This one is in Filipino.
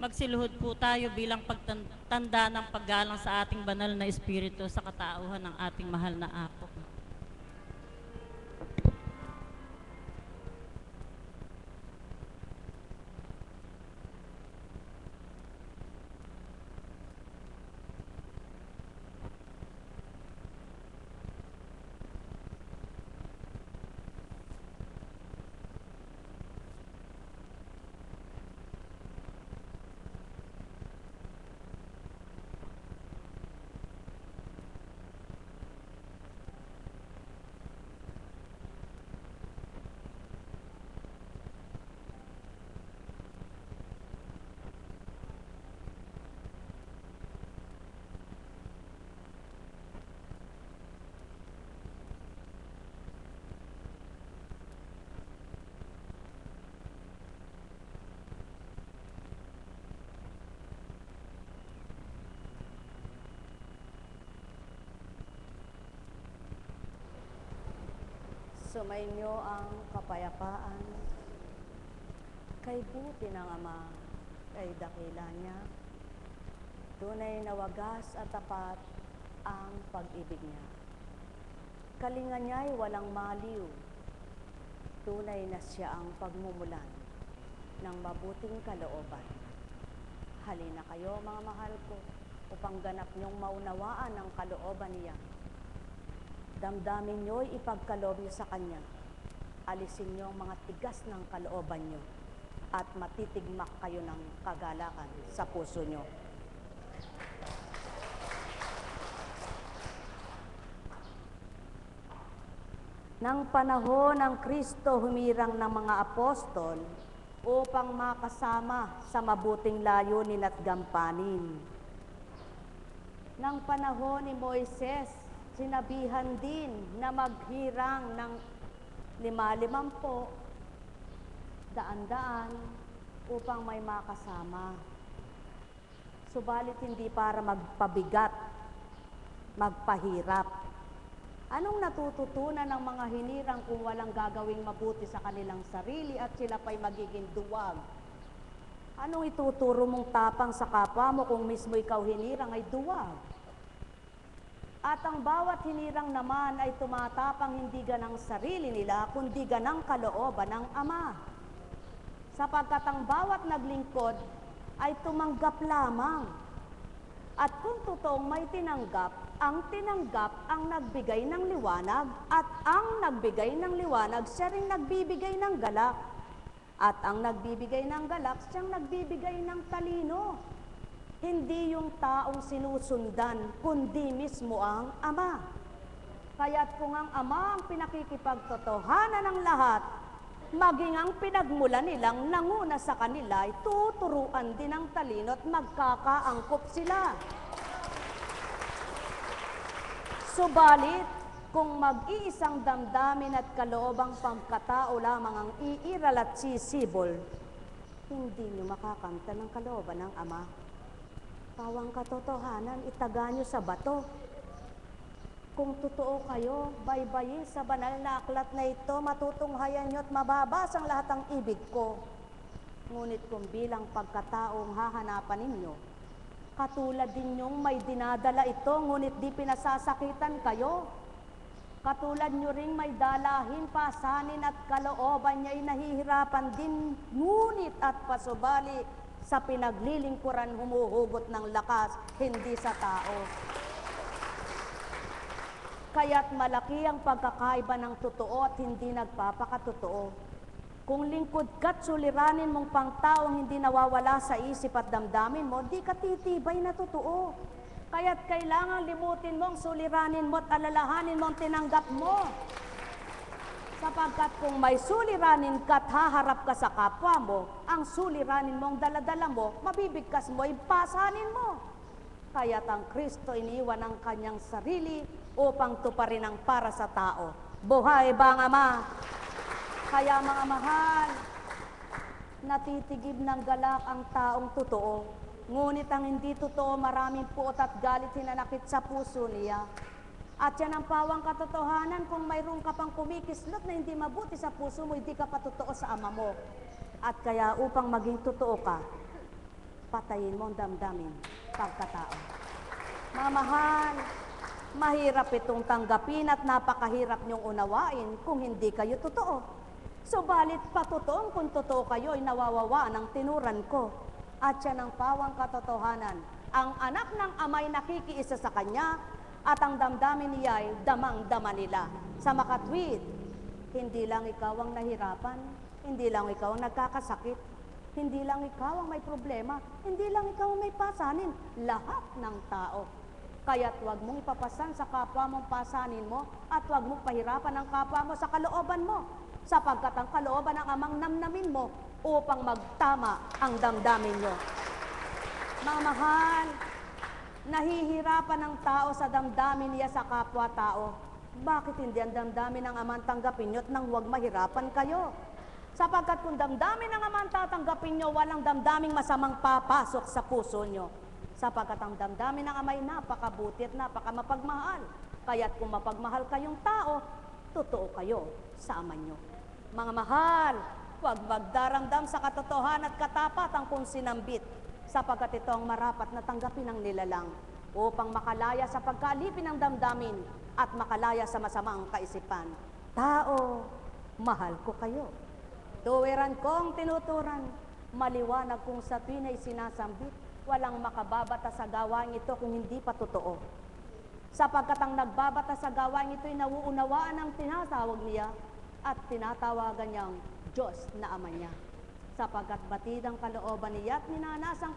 Magsiluhod po tayo bilang pagtanda ng paggalang sa ating banal na espiritu sa katauhan ng ating mahal na Apo. Sumainyo ang kapayapaan, kay buti ng Ama, kay dakila niya. Tunay na wagas at tapat ang pag-ibig niya. Kalinga niya'y walang maliw. Tunay na siya ang pagmumulan ng mabuting kalooban. Halina kayo, mga mahal ko, upang ganap niyong maunawaan ang kalooban niya. Damdamin niyo'y ipagkaloob niyo sa Kanya. Alisin niyo ang mga tigas ng kalooban niyo at matitigmak kayo ng kagalakan sa puso niyo. Nang panahon ng Kristo, humirang ng mga apostol upang makasama sa mabuting layunin at gampanin. Nang panahon ni Moises, sinabihan din na maghirang ng 50, daan-daan upang may makasama. Subalit hindi para magpabigat, magpahirap. Anong natututunan ng mga hinirang kung walang gagawing mabuti sa kanilang sarili at sila pa'y magiging duwag? Anong ituturo mong tapang sa kapwa mo kung mismo ikaw hinirang ay duwag? At ang bawat hinirang naman ay tumatapang hindi ganang sarili nila, kundi ganang kalooban ng Ama. Sapagkat ang bawat naglingkod ay tumanggap lamang. At kung totoong may tinanggap ang nagbigay ng liwanag, at ang nagbigay ng liwanag, siya rin nagbibigay ng galak. At ang nagbibigay ng galak, siyang nagbibigay ng talino. Hindi yung taong sinusundan, kundi mismo ang Ama. Kaya't kung ang Ama ang pinakikipagtotohanan ng lahat, maging ang pinagmulan nilang nanguna sa kanila, ay tuturuan din ng talino at magkakaangkop sila. Subalit, kung mag-iisang damdamin at kaloobang pangkatao lamang ang iiral at sisibol, hindi niyo makakanta ng kalooban ng Ama. Pawang katotohanan, itaga nyo sa bato. Kung totoo kayo, baybayin sa banal na aklat na ito, matutunghayan nyo at mababasa ang lahat ng ibig ko. Ngunit kung bilang pagkataong hahanapan ninyo, katulad din nyong may dinadala ito, ngunit di pinasasakitan kayo. Katulad nyo ring may dalahin, pasanin at kalooban niya'y nahihirapan din, ngunit at pasubali, sa pinaglilingkuran humuhugot ng lakas, hindi sa tao. Kaya't malaki ang pagkakaiba ng totoo at hindi nagpapakatotoo. Kung lingkod ka't suliranin mong pangtaong hindi nawawala sa isip at damdamin mo, di ka titibay na totoo. Kaya't kailangan limutin mong suliranin mo at alalahanin mong tinanggap mo. Sapagkat kung may suliranin ka at haharap ka sa kapwa mo, ang suliranin mong daladala mo, mabibigkas mo, ipasanin mo. Kaya't ang Kristo iniwan ang kanyang sarili upang tuparin ang para sa tao. Buhay ba ang Ama? Kaya mga mahal, natitigib ng galak ang taong totoo. Ngunit ang hindi totoo, maraming puot at galit hinanakit sa puso niya. At yan ang pawang katotohanan, kung mayroon ka pang kumikislot na hindi mabuti sa puso mo, hindi ka pa totoo sa Ama mo. At kaya upang maging totoo ka, patayin mo ang damdamin, pagkatao. Mga mahal, mahirap itong tanggapin at napakahirap niyong unawain kung hindi kayo totoo. Subalit patotoong kung totoo kayo ay nawawawa ng tinuran ko. At siya ng pawang katotohanan. Ang anak ng amay nakikiisa sa kanya at ang damdamin niya ay damang-dama nila. Sa makatwid, hindi lang ikaw ang nahirapan, hindi lang ikaw ang nagkakasakit, hindi lang ikaw ang may problema, hindi lang ikaw ang may pasanin, lahat ng tao. Kaya't huwag mong ipapasan sa kapwa mong pasanin mo at huwag mong pahirapan ang kapwa mo sa kalooban mo, sapagkat ang kalooban ng amang namnamin mo upang magtama ang damdamin nyo. Mga mahal, nahihirapan ang tao sa damdamin niya sa kapwa-tao. Bakit hindi ang damdamin ng amang tanggapin nyo at nang huwag mahirapan kayo? Sapagkat kung damdamin ng amang tatanggapin nyo, walang damdaming masamang papasok sa puso nyo. Sapagkat ang damdamin ng amay napakabuti at napakamapagmahal. Kaya't kung mapagmahal kayong tao, totoo kayo sa ama nyo. Mga mahal, huwag magdaramdam sa katotohanan at katapatan kung sinambit, sapagkat ito ang marapat na tanggapin ng nilalang upang makalaya sa pagkaalipin ng damdamin at makalaya sa masamang kaisipan. Tao, mahal ko kayo. Tuwiran kong tinuturan, maliwanag kung sa tuwin ay sinasambit, walang makababata sa gawain ito kung hindi pa totoo. Sapagkat ang nagbabata sa gawain ito ay nauunawaan ang tinatawag niya at tinatawagan niyang Diyos na Ama niya. Sapagkat batid ang kalooban niya at minanasang